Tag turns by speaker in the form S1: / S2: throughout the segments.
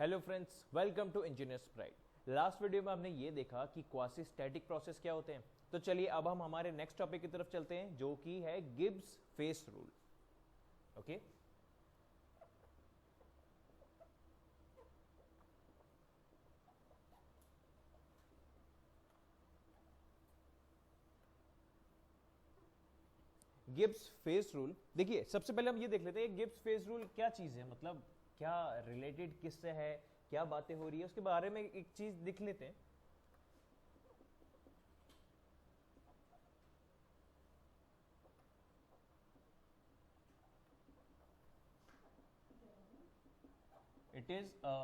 S1: Hello friends, welcome to engineers pride. Last video में हमने ये देखा कि क्वासी स्टैटिक प्रोसेस क्या होते हैं। तो चलिए अब हम हमारे नेक्स्ट टॉपिक की तरफ चलते हैं जो कि है Gibbs phase rule. Okay, Gibbs phase rule. देखिए सबसे पहले हम ये देख लेते हैं गिब्स फेस रूल क्या चीज है, मतलब क्या रिलेटेड किससे है, क्या बातें हो रही है, उसके बारे में एक चीज देख लेते हैं। It is a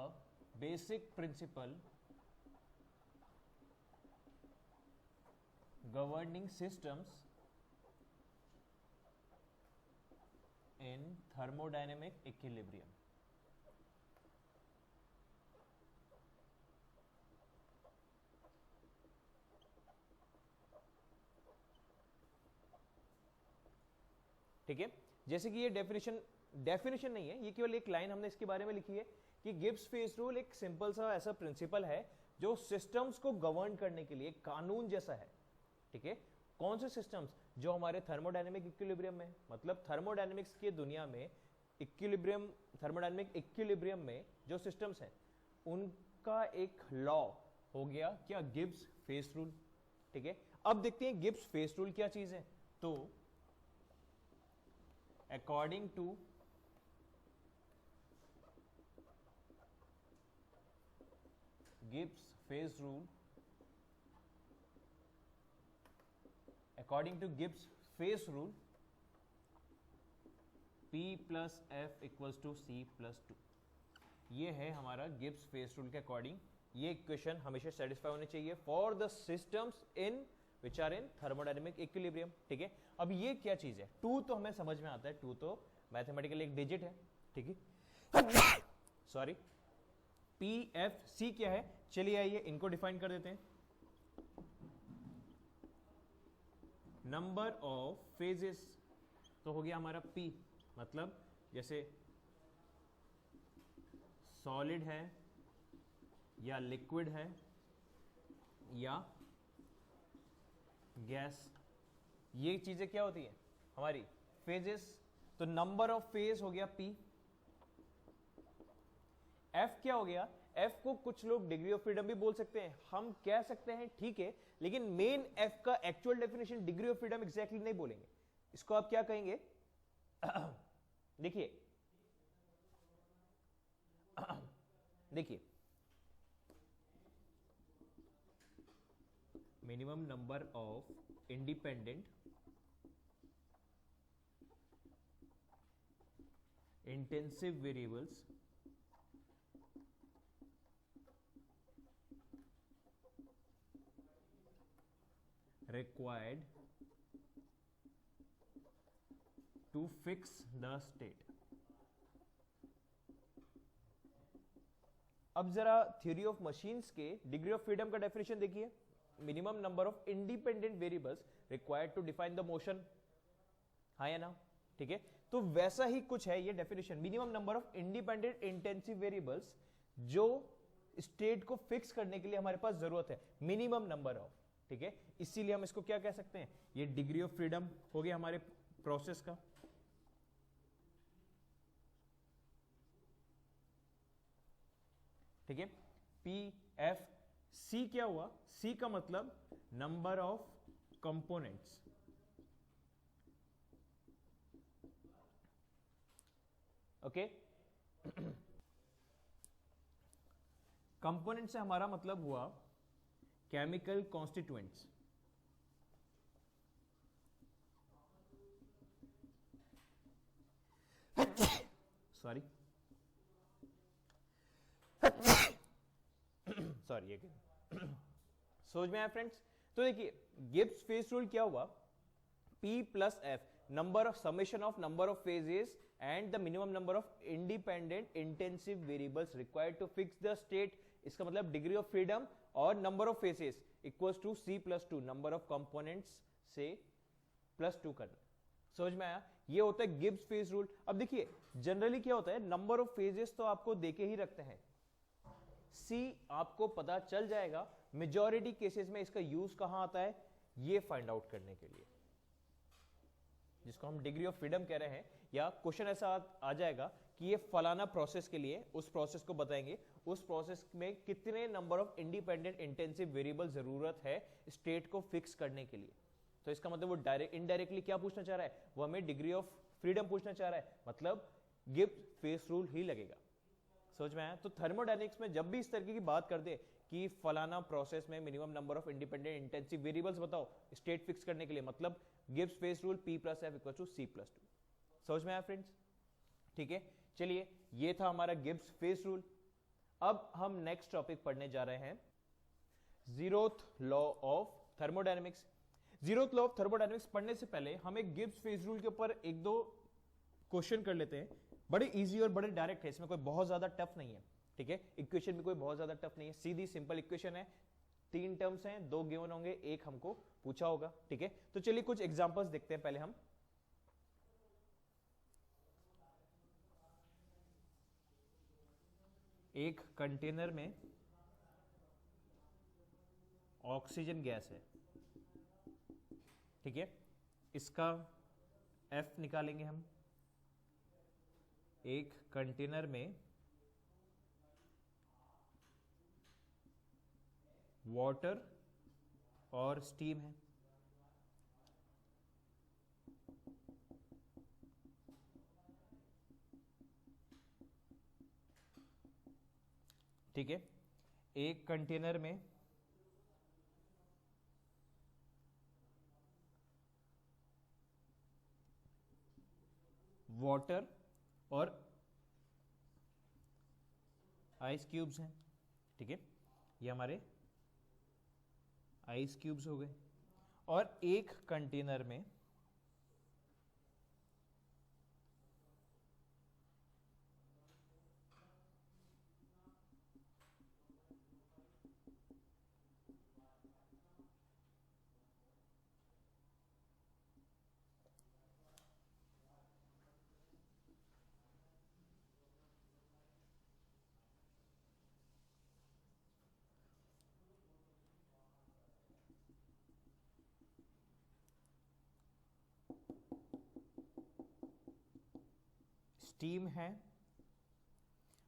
S1: basic principle governing systems in thermodynamic equilibrium. ठीक है, जैसे कि ये डेफिनेशन नहीं है, ये केवल एक लाइन हमने इसके बारे में लिखी है कि गिब्स फेस रूल एक सिंपल सा ऐसा प्रिंसिपल है जो सिस्टम्स को गवर्न करने के लिए कानून जैसा है। ठीक है, कौन से सिस्टम्स? जो हमारे थर्मोडायनेमिक इक्विलिब्रियम में, मतलब थर्मोडायनेमिक्स की दुनिया में इक्विलिब्रियम, थर्मोडायनेमिक इक्विलिब्रियम में जो सिस्टम्स हैं उनका एक लॉ हो गया क्या? Gibbs phase rule. ठीक है, अब देखते हैं गिब्स फेस रूल क्या चीज है। तो according to Gibbs phase rule, according to Gibbs phase rule, P plus F equals to C plus 2। ये है हमारा गिब्स फेस रूल के अकॉर्डिंग। ये इक्वेशन हमेशा सेटिस्फाई होनी चाहिए for the systems in which are in thermodynamic equilibrium. ठीक है, अब ये क्या चीज है? टू तो हमें समझ में आता है, टू तो मैथमेटिकली एक डिजिट है। ठीक है, सॉरी, पी एफ सी क्या है? चलिए आइए इनको डिफाइन कर देते हैं। नंबर ऑफ फेजेस तो हो गया हमारा पी, मतलब जैसे सॉलिड है या लिक्विड है या गैस, ये चीजें क्या होती है हमारी? फेजेस। तो नंबर ऑफ फेज हो गया पी। एफ क्या हो गया? एफ को कुछ लोग डिग्री ऑफ फ्रीडम भी बोल सकते हैं, हम कह सकते हैं, ठीक है, लेकिन मेन एफ का actual definition degree of freedom exactly नहीं बोलेंगे। इसको आप क्या कहेंगे? देखिए देखिए, minimum number of independent intensive variables required to fix the state। अब जरा थ्योरी ऑफ मशीन्स के डिग्री ऑफ फ्रीडम का डेफिनेशन देखिए। Minimum number of independent variables required to define the motion, हाँ या ना? ठीक है, तो वैसा ही कुछ है ये definition, minimum number of independent intensive variables जो स्टेट को फिक्स करने के लिए हमारे पास जरूरत है, मिनिमम नंबर ऑफ। ठीक है, इसीलिए हम इसको क्या कह सकते हैं? ये डिग्री ऑफ फ्रीडम हो गया हमारे प्रोसेस का। ठीक है, पी एफ सी क्या हुआ? सी का मतलब number of components. Okay, component से हमारा मतलब हुआ केमिकल कॉन्स्टिट्यूएंट्स। सॉरी सॉरी, ये समझ में आया फ्रेंड्स? तो देखिए गिब्स फेस रूल क्या हुआ? P plus F, number of summation of number of phases and the minimum number of independent intensive variables required to fix the state। इसका मतलब डिग्री ऑफ फ्रीडम और number of phases equals to C plus 2, number of components से plus 2 करना। समझ में आया? ये होता है गिब्स फेस रूल। अब देखिए जनरली क्या होता है, नंबर ऑफ फेजेस तो आपको देके ही रखते हैं, सी आपको पता चल जाएगा। मेजॉरिटी केसेस में इसका यूज कहां आता है ये फाइंड आउट करने के लिए, जिसको हम डिग्री ऑफ फ्रीडम कह रहे हैं। या क्वेश्चन ऐसा आ जाएगा कि ये फलाना प्रोसेस के लिए, उस प्रोसेस को बताएंगे, उस प्रोसेस में कितने number of independent intensive variable जरूरत है स्टेट को फिक्स करने के लिए। तो इसका मतलब वो डायरेक्ट इनडायरेक्टली क्या पूछना चाह रहा है, वो हमें डिग्री ऑफ फ्रीडम पूछना चाह रहा है, मतलब गिब्स फेस रूल ही लगेगा। समझ में आया? तो थर्मोडायनेमिक्स में जब भी इस तरीके की बात कर दे कि फलाना प्रोसेस में minimum number of independent intensive variables बताओ स्टेट फिक्स करने के लिए, मतलब Gibbs phase rule P + F = C+2। समझ में आया फ्रेंड्स? ठीक है, चलिए ये था हमारा गिब्स फेस रूल। अब हम नेक्स्ट टॉपिक पढ़ने जा रहे हैं, zeroth law of thermodynamics. Zeroth law of thermodynamics पढ़ने से पहले हम एक गिब्स फेस रूल के ऊपर एक दो क्वेश्चन कर लेते हैं। बड़े इजी और बड़े डायरेक्ट है, इसमें कोई बहुत ज्यादा टफ नहीं है। ठीक है, इक्वेशन भी कोई बहुत ज्यादा टफ नहीं है, सीधी सिंपल इक्वेशन है। 3 टर्म्स हैं, 2 गिवन होंगे, एक हमको पूछा होगा। ठीक है, तो चलिए कुछ एग्जांपल्स देखते हैं पहले हम। एक कंटेनर में ऑक्सीजन गैस है। ठीक है, इसका F निकालेंगे हम। एक कंटेनर में वाटर और स्टीम है। ठीक है, एक कंटेनर में वाटर और आइस क्यूब्स हैं। ठीक है, ये हमारे आइस क्यूब्स हो गए। और एक कंटेनर में स्टीम है,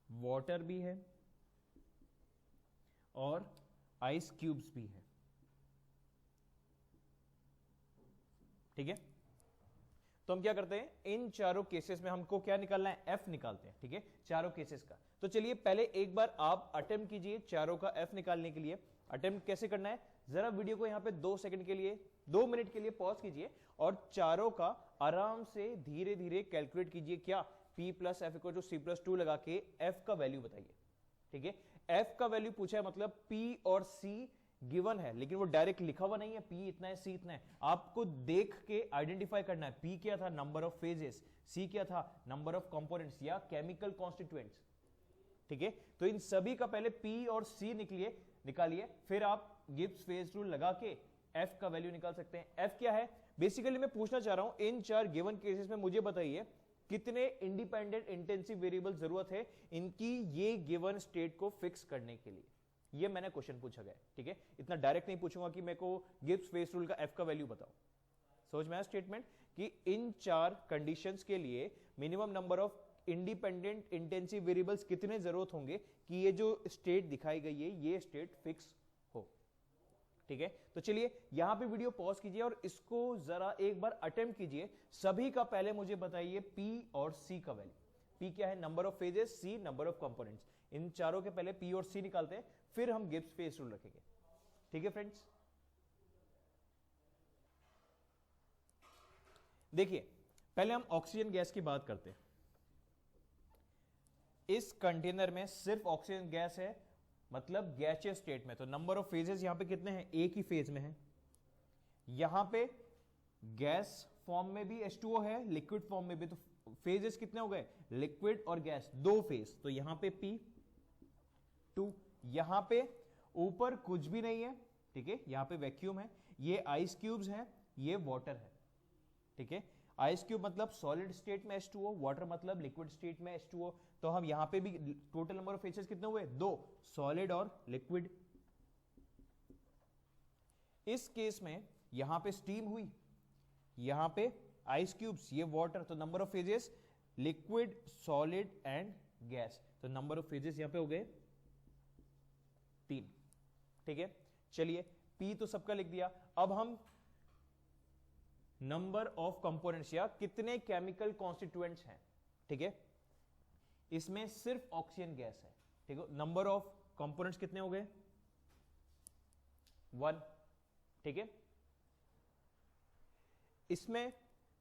S1: वाटर भी है और आइस क्यूब्स भी है। ठीक है, तो हम क्या करते हैं, इन चारों केसेस में हमको क्या निकालना है, F निकालते हैं। ठीक है, चारों केसेस का। तो चलिए पहले एक बार आप अटेम्प्ट कीजिए चारों का F निकालने के लिए। अटेम्प्ट कैसे करना है, जरा वीडियो को यहां पे 2 सेकंड के लिए, 2 मिनट के लिए पॉज कीजिए और चारों का आराम से धीरे धीरे कैलकुलेट कीजिए। क्या P + F = C+2 लगा के F का वैल्यू बताइए। ठीक है, F का वैल्यू पूछा है, मतलब P और C गिवन है, लेकिन वो डायरेक्ट लिखा हुआ नहीं है, P इतना है, C इतना है। आपको देख के आइडेंटिफाई करना है। P क्या था, नंबर ऑफ फेजेस। C क्या था, नंबर ऑफ कंपोनेंट्स या केमिकल कॉन्स्टिट्यूएंट्स। ठीक है, तो इन सभी का पहले P और C निकालिए, फिर आप गिब्स फेस रूल लगा के F का वैल्यू निकाल सकते हैं। F क्या है, बेसिकली मैं पूछना चाह रहा हूं, इन 4 गिवन केसेस में मुझे बताइए कितने इंडिपेंडेंट इंटेंसिव वेरिएबल जरूरत है इनकी ये गिवन स्टेट को फिक्स करने के लिए। ये मैंने क्वेश्चन पूछा गया। ठीक है, इतना डायरेक्ट नहीं पूछूंगा कि मेरे को गिब्स फेस रूल का F का वैल्यू बताओ। समझ में आया स्टेटमेंट, कि इन 4 कंडीशंस के लिए minimum number of independent intensive variables कितने जरूरत होंगे कि ये जो स्टेट दिखाई गई है ये स्टेट फिक्स हो। ठीक है, तो चलिए यहां पे वीडियो पॉज कीजिए और इसको जरा एक बार अटेम्प्ट कीजिए। सभी का पहले मुझे बताइए P और C का वैल्यू। P क्या है, number of phases, C number of components. इन चारों के पहले P और C निकालते हैं, फिर हम गिब्स फेस रूल रखेंगे। ठीक है फ्रेंड्स, देखिए पहले हम ऑक्सीजन गैस की बात करते हैं। इस कंटेनर में सिर्फ ऑक्सीजन गैस है, मतलब गैसियस स्टेट में। तो नंबर ऑफ फेजेस यहां पे कितने हैं, एक ही फेज में है। यहां पे गैस फॉर्म में भी H2O है, लिक्विड फॉर्म में भी। तो फेजेस कितने हो गए, लिक्विड और गैस 2 फेज। तो यहां पे P2, यहां पे ऊपर कुछ भी नहीं है। ठीक है, यहां पे वैक्यूम है, ये आइस क्यूब्स हैं, ये वाटर है। ठीक है, आइस क्यूब मतलब सॉलिड स्टेट में H2O, वाटर मतलब लिक्विड स्टेट में H2O। तो हम यहां पे भी टोटल नंबर ऑफ फेजेस कितने हुए? 2, सॉलिड और लिक्विड। इस केस में यहां पे स्टीम हुई, यहां पे आइस क्यूब्स, ये वाटर, तो number of phases liquid, solid and gas. तो नंबर ऑफ फेजेस यहां पे हो गए 3। ठीक है, चलिए P तो सबका लिख दिया। अब हम नंबर ऑफ कंपोनेंट्स या कितने केमिकल कॉन्स्टिट्यूएंट्स हैं, ठीक है, इसमें सिर्फ ऑक्सीजन गैस है, ठीक है। नंबर ऑफ कंपोनेंट्स कितने हो गए? 1, ठीक है। इसमें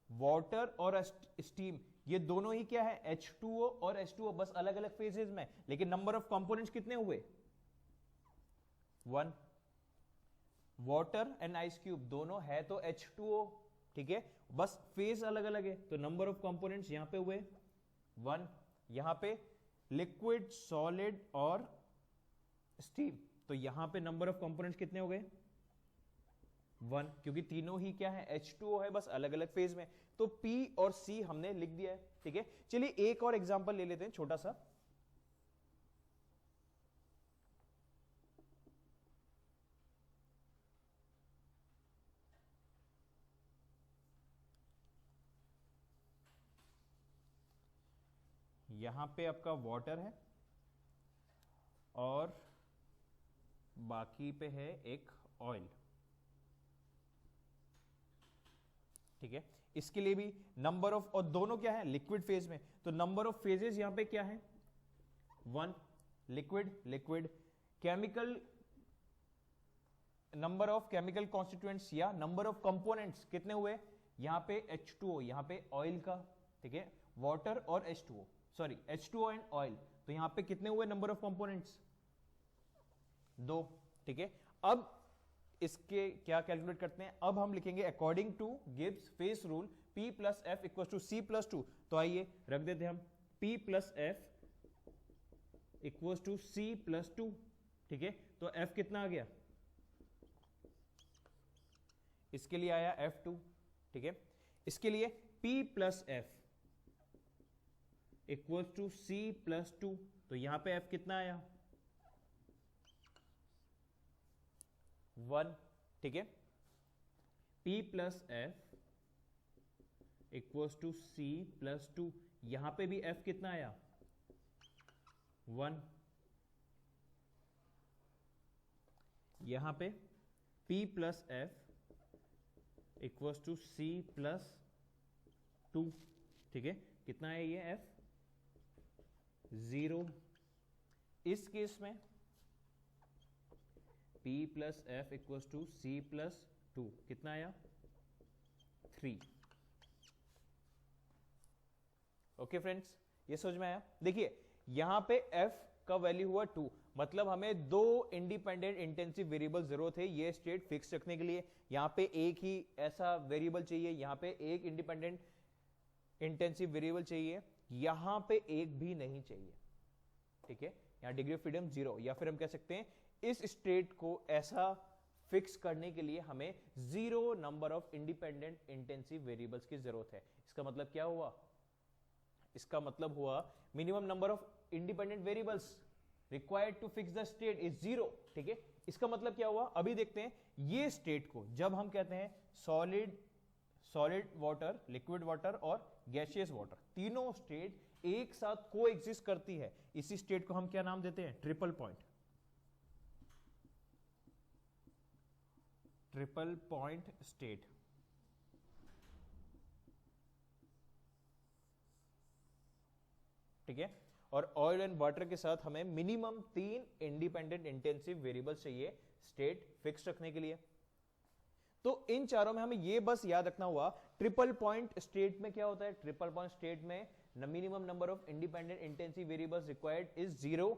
S1: वाटर और स्टीम ये दोनों ही क्या है? H2O और H2O, बस अलग अलग फेजेस में, लेकिन नंबर ऑफ कंपोनेंट्स कितने हुए? 1। वाटर एंड आइस क्यूब दोनों है तो H2O, ठीक है, बस फेज अलग अलग है, तो नंबर ऑफ कंपोनेंट्स यहां पे हुए 1। यहां पे लिक्विड, सॉलिड और स्टीम, तो यहां पे नंबर ऑफ कंपोनेंट्स कितने हो गए? 1, क्योंकि तीनों ही क्या है? H2O है, बस अलग अलग फेज में। तो P और C हमने लिख दिया है, ठीक है। चलिए एक और एग्जांपल ले लेते हैं छोटा सा। यहां पे आपका वाटर है और बाकी पे है एक ऑयल, ठीक है। इसके लिए भी नंबर ऑफ, और दोनों क्या है? लिक्विड फेज में, तो नंबर ऑफ फेजेस यहां पे क्या है? 1। Liquid, liquid, chemical, number of chemical constituents या नंबर ऑफ कंपोनेंट्स कितने हुए? यहां पे H2O, यहां पे ऑयल का, ठीक है, वाटर और H2O, sorry H2O and oil, तो यहां पे कितने हुए नंबर ऑफ कंपोनेंट्स? 2, ठीक है। अब इसके क्या कैलकुलेट करते हैं? अब हम लिखेंगे according to Gibbs phase rule P plus F equal to C plus 2। तो आइए रख देते हैं हम P plus F equal to C plus 2, ठीक है। तो F कितना आ गया? इसके लिए आया F2, ठीक है। इसके लिए P plus F equal to C plus 2, तो यहां पे F कितना आया? 1, ठीक है। P plus F equal to C plus 2, यहां पे भी F कितना आया? 1। यहां पे P plus F equal to C plus 2, ठीक है। कितना है ये F? 0। इस केस में P plus F equal to C plus 2 कितना आया? 3। ओके फ्रेंड्स, ये समझ में आया? देखिए यहां पे F का वैल्यू हुआ 2, मतलब हमें 2 इंडिपेंडेंट इंटेंसिव वेरिएबल जरूरत है ये स्टेट फिक्स रखने के लिए। यहां पे एक ही ऐसा वेरिएबल चाहिए, यहां पे एक इंडिपेंडेंट इंटेंसिव वेरिएबल चाहिए, यहां पे एक भी नहीं चाहिए, ठीक है। यहां डिग्री ऑफ फ्रीडम 0, या फिर हम कह सकते हैं इस स्टेट को ऐसा फिक्स करने के लिए हमें 0 number of independent intensive variables की जरूरत है। इसका मतलब क्या हुआ? इसका मतलब हुआ minimum number of independent variables required to fix the state is 0, ठीक है। इसका मतलब क्या हुआ? अभी देखते हैं ये स्टेट को जब हम कहते हैं सॉलिड वाटर, लिक्विड वाटर और गैसियस वाटर, तीनों स्टेट एक साथ को एग्जिस्ट करती है, इसी स्टेट को हम क्या नाम देते हैं? Triple point. Triple point state, ठीक है। और ऑयल एंड वाटर के साथ हमें मिनिमम 3 इंडिपेंडेंट इंटेंसिव वेरिएबल्स चाहिए स्टेट फिक्स रखने के लिए। तो इन चारों में हमें ये बस याद रखना हुआ, ट्रिपल पॉइंट स्टेट में क्या होता है? ट्रिपल पॉइंट स्टेट में minimum number of independent intensive variables required is 0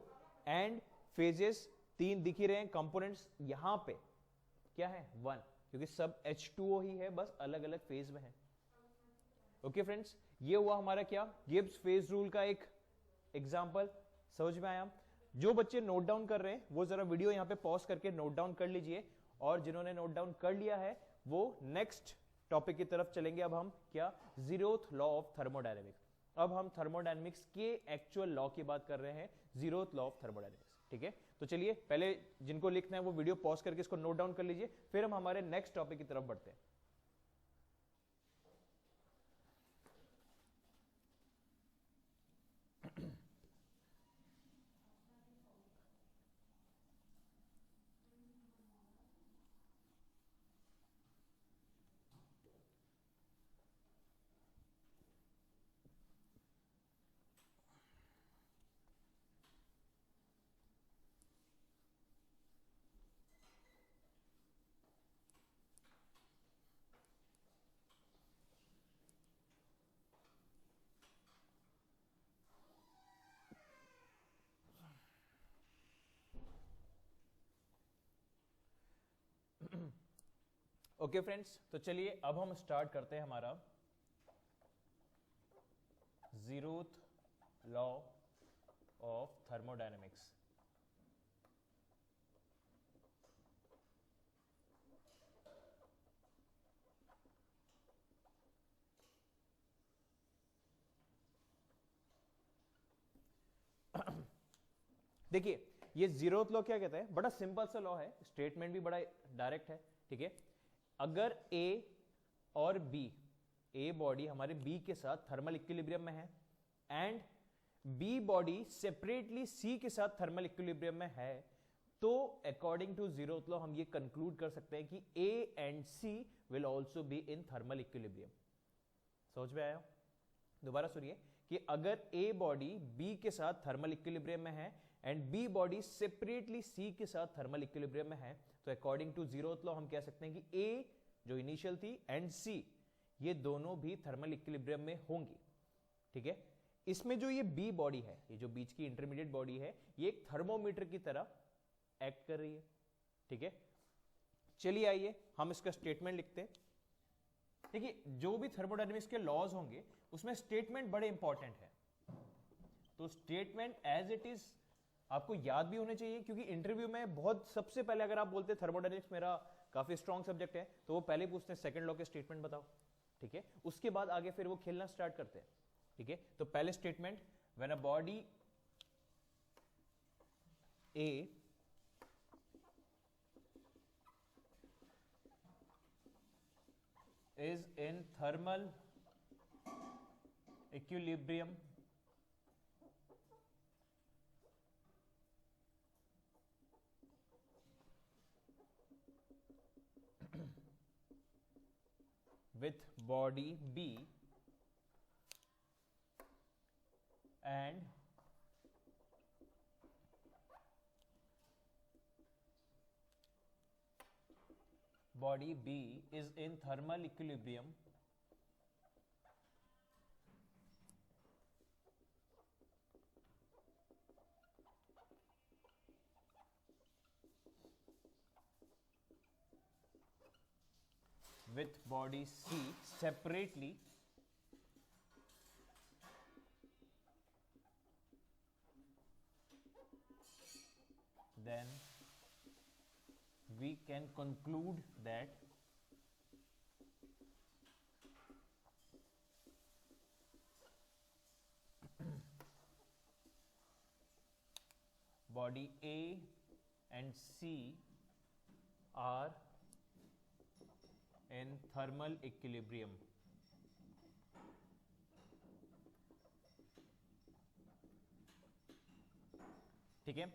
S1: and phases 3 दिख ही रहे हैं, कंपोनेंट्स यहां पे क्या है? 1, क्योंकि सब H2O ही है, बस अलग अलग फेज में है। ओके फ्रेंड्स, ये हुआ हमारा क्या? गिब्स फेज रूल का एक एग्जाम्पल। समझ में आया? जो बच्चे नोट डाउन कर रहे हैं वो जरा वीडियो यहां पे पॉज करके नोट डाउन कर लीजिए, और जिन्होंने नोट डाउन कर लिया है वो नेक्स्ट टॉपिक की तरफ चलेंगे। अब हम क्या, जीरोथ लॉ ऑफ थर्मोडायनेमिक्स। अब हम थर्मोडायनेमिक्स के एक्चुअल लॉ की बात कर रहे हैं, जीरोथ लॉ ऑफ थर्मोडायनेमिक्स। ठीक है, तो चलिए पहले जिनको लिखना है वो वीडियो पॉज करके इसको नोट डाउन कर लीजिए, फिर हम हमारे नेक्स्ट टॉपिक की तरफ बढ़ते हैं। ओके फ्रेंड्स, तो चलिए अब हम स्टार्ट करते हैं हमारा जीरोथ लॉ ऑफ थर्मोडायनेमिक्स। देखिए ये जीरोथ लॉ क्या कहता है, बड़ा सिंपल सा लॉ है, स्टेटमेंट भी बड़ा डायरेक्ट है। ठीक है, अगर ए और बी, ए बॉडी हमारे बी के साथ थर्मल इक्विलिब्रियम में है एंड बी बॉडी सेपरेटली सी के साथ थर्मल इक्विलिब्रियम में है, तो अकॉर्डिंग टू जीरोथ लॉ हम ये कंक्लूड कर सकते हैं कि A and C will also be in thermal equilibrium. समझ में आया? दोबारा सुनिए कि अगर ए बॉडी बी के साथ थर्मल इक्विलिब्रियम में है एंड बी बॉडी सेपरेटली सी के साथ थर्मल इक्विलिब्रियम में है, तो अकॉर्डिंग टू जीरोथ लॉ हम कह सकते हैं कि ए जो इनिशियल थी एंड सी ये दोनों भी थर्मल इक्विलिब्रियम में होंगी। ठीक है, इसमें जो ये बी बॉडी है, ये जो बीच की इंटरमीडिएट बॉडी है, ये एक थर्मोमीटर की तरह एक्ट कर रही है। ठीक है, चलिए आइए हम इसका स्टेटमेंट लिखते हैं। देखिए जो भी थर्मोडायनेमिक्स के लॉज होंगे उसमें स्टेटमेंट बड़े इंपॉर्टेंट है, तो स्टेटमेंट एज इट इज आपको याद भी होने चाहिए, क्योंकि इंटरव्यू में बहुत सबसे पहले अगर आप बोलते हैं थर्मोडायनेमिक्स मेरा काफी स्ट्रॉन्ग सब्जेक्ट है, तो वो पहले पूछते हैं सेकंड लॉ के स्टेटमेंट बताओ। ठीक है, उसके बाद आगे फिर वो खेलना स्टार्ट करते हैं। ठीक है, तो पहले statement, when a body A is in thermal equilibrium with body B and body B is in thermal equilibrium with body C separately then we can conclude that body A and C are in thermal equilibrium. ठीक है,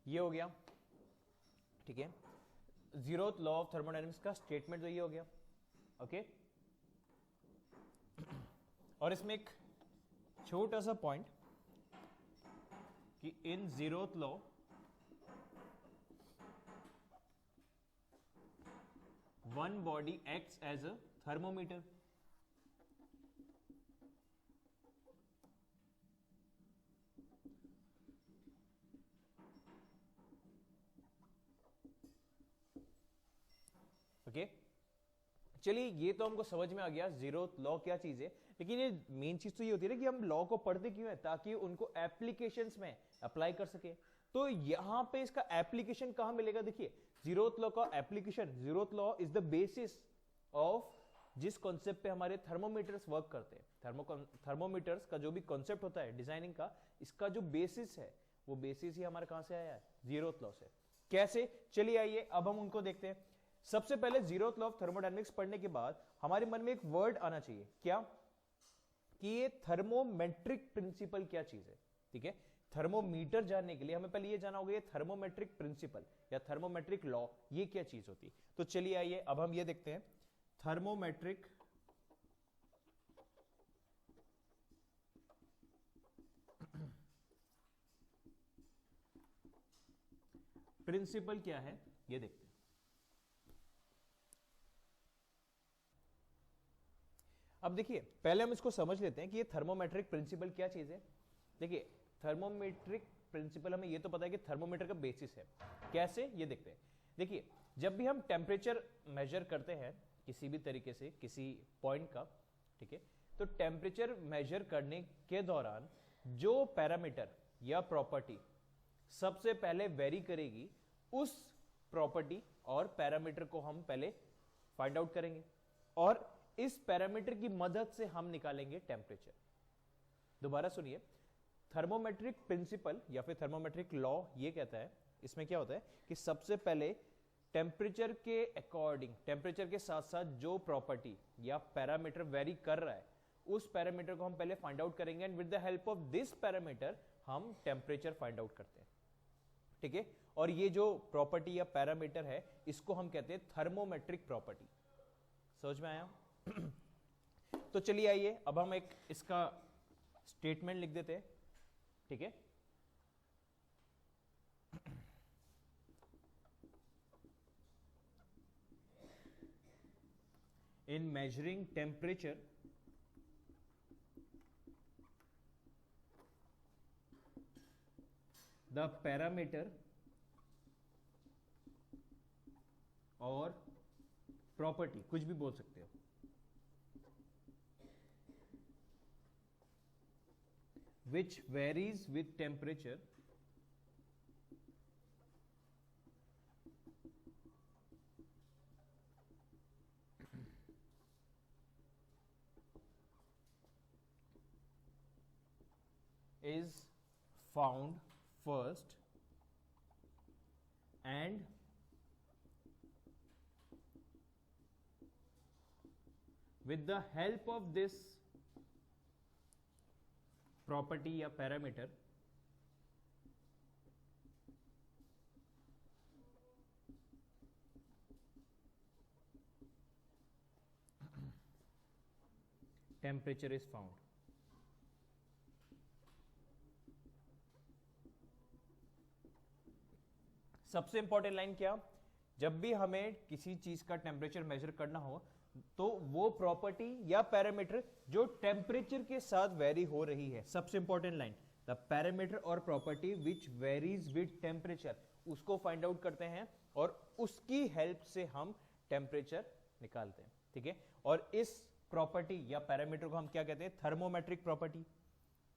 S1: ये हो गया। ठीक है, zeroth law of thermodynamics का statement तो ये हो गया। ओके, और इसमें एक छोटा सा पॉइंट कि in zeroth law one body acts as a thermometer. Okay, चलिए ये तो हमको समझ में आ गया जीरोथ लॉ क्या चीज है, लेकिन ये मेन चीज तो ये होती है ना कि हम लॉ को पढ़ते क्यों है, ताकि उनको एप्लीकेशंस में अप्लाई कर सके। तो यहां पे इसका एप्लीकेशन कहां मिलेगा? देखिए जीरोथ लॉ का application, zeroth law is the basis of जिस कॉन्सेप्ट पे हमारे थर्मोमीटर्स वर्क करते हैं, थर्मोमीटर्स का जो भी कॉन्सेप्ट होता है डिजाइनिंग का, इसका जो बेसिस है वो बेसिस ही हमारा कहां से आया है, जीरोथ लॉ से। कैसे, चलिए आइए अब हम उनको देखते हैं। सबसे पहले जीरोथ लॉ ऑफ थर्मोडायनेमिक्स पढ़ने के बाद हमारे मन में एक वर्ड आना चाहिए, क्या, कि ये थर्मोमेट्रिक प्रिंसिपल क्या चीज है। ठीक है, थर्मोमीटर जानने के लिए हमें पहले ये जाना होगा ये थर्मोमेट्रिक प्रिंसिपल या थर्मोमेट्रिक लॉ ये क्या चीज होती है। तो चलिए आइए अब हम ये देखते हैं, थर्मोमेट्रिक प्रिंसिपल क्या है ये देखते हैं। अब देखिए पहले हम इसको समझ लेते हैं कि ये थर्मोमेट्रिक प्रिंसिपल क्या चीज है। देखिए थर्मोमेट्रिक प्रिंसिपल हमें ये तो पता है कि थर्मोमीटर का बेसिस है, कैसे ये देखते हैं। देखिए जब भी हम टेम्परेचर मेजर करते हैं किसी भी तरीके से किसी पॉइंट का, ठीक है, तो टेम्परेचर मेजर करने के दौरान जो पैरामीटर या प्रॉपर्टी सबसे पहले वेरी करेगी, उस प्रॉपर्टी और पैरामीटर को हम पहले फाइंड आउट करेंगे और इस पैरामीटर की मदद से हम निकालेंगे टेम्परेचर। दोबारा सुनिए, थर्मोमेट्रिक प्रिंसिपल या फिर थर्मोमेट्रिक लॉ ये कहता है, इसमें क्या होता है कि सबसे पहले टेम्परेचर के अकॉर्डिंग, टेम्परेचर के साथ साथ जो प्रॉपर्टी या पैरामीटर वेरी कर रहा है उस पैरामीटर को हम पहले फाइंड आउट करेंगे and with the help of this parameter हम टेम्परेचर फाइंड आउट करते हैं। ठीक है, और ये जो प्रॉपर्टी या पैरामीटर है इसको हम कहते हैं थर्मोमेट्रिक प्रॉपर्टी। समझ में आया? तो चलिए आइए अब हम एक इसका स्टेटमेंट लिख देते हैं। ठीक है, in measuring temperature, the parameter और property, कुछ भी बोल सकते हो, which varies with temperature is found first and with the help of this property या parameter temperature is found। सबसे इंपॉर्टेंट लाइन क्या, जब भी हमें किसी चीज का टेम्परेचर मेजर करना हो तो वो प्रॉपर्टी या पैरामीटर जो टेम्परेचर के साथ वेरी हो रही है, सबसे इंपॉर्टेंट लाइन, द पैरामीटर और property which varies with temperature, उसको फाइंड आउट करते हैं और उसकी हेल्प से हम टेम्परेचर निकालते हैं। ठीक है, और इस प्रॉपर्टी या पैरामीटर को हम क्या कहते हैं, थर्मोमेट्रिक प्रॉपर्टी।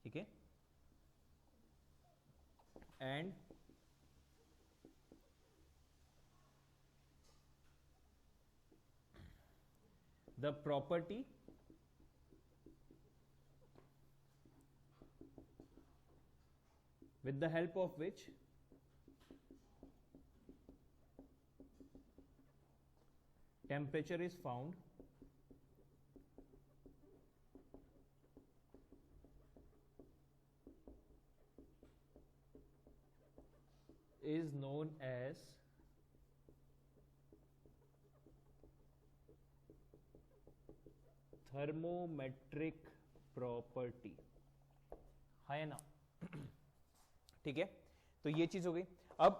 S1: ठीक है, and the property with the help of which temperature is found is known as thermometric property, है ना? ठीक है, तो ये चीज हो गई। अब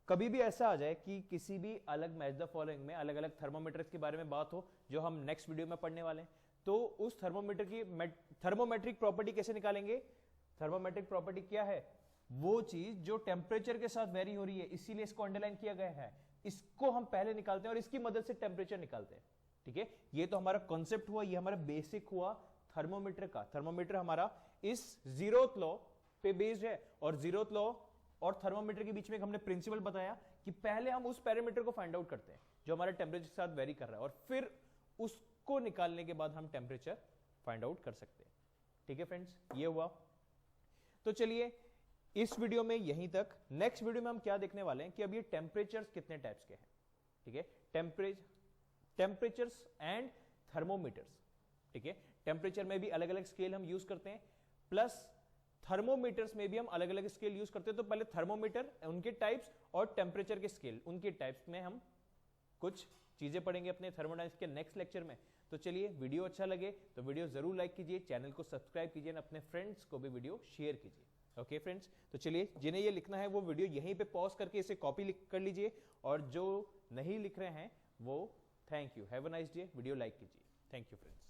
S1: कभी भी ऐसा आ जाए कि किसी भी अलग मैच द फॉलोइंग में अलग अलग थर्मोमीटर्स के बारे में बात हो जो हम नेक्स्ट वीडियो में पढ़ने वाले हैं, तो उस थर्मोमीटर की थर्मोमेट्रिक प्रॉपर्टी कैसे निकालेंगे। थर्मोमेट्रिक प्रॉपर्टी क्या है, वो चीज जो टेम्परेचर के साथ वेरी हो रही है, इसीलिए इसको अंडरलाइन किया गया है, इसको हम पहले निकालते हैं और इसकी मदद से टेम्परेचर निकालते हैं। ठीक है, ये तो हमारा कॉन्सेप्ट हुआ, ये हमारा बेसिक हुआ थर्मोमीटर का। थर्मोमीटर हमारा इस जीरोथ लॉ पे बेस्ड है और जीरोथ लॉ और थर्मोमीटर के बीच में हमने प्रिंसिपल बताया कि पहले हम उस पैरामीटर को फाइंड आउट करते हैं जो हमारे टेम्परेचर के साथ वेरी कर रहा है और फिर उस उसको निकालने के बाद हम टेम्परेचर फाइंड आउट कर सकते हैं। ठीक है फ्रेंड्स, ये हुआ। तो चलिए इस वीडियो में यहीं तक। नेक्स्ट वीडियो में हम क्या देखने वाले हैं कि अब ये टेम्परेचर्स कितने टाइप्स के हैं। ठीक है, टेम्परेचर्स एंड थर्मोमीटर्स। ठीक है, टेम्परेचर में भी अलग अलग स्केल हम यूज करते हैं, प्लस थर्मोमीटर्स में भी हम अलग अलग स्केल यूज करते हैं। तो पहले थर्मोमीटर उनके टाइप्स और टेम्परेचर के स्केल उनके टाइप्स में हम कुछ चीजें पढ़ेंगे अपने थर्मोडायनेमिक्स के नेक्स्ट लेक्चर में। तो चलिए, वीडियो अच्छा लगे तो वीडियो जरूर लाइक कीजिए, चैनल को सब्सक्राइब कीजिए, अपने फ्रेंड्स को भी वीडियो शेयर कीजिए। ओके फ्रेंड्स, तो चलिए, जिन्हें ये लिखना है वो वीडियो यहीं पे पॉज करके इसे कॉपी कर लीजिए, और जो नहीं लिख रहे हैं वो thank you, have a nice day, video like कीजिए। Thank you friends.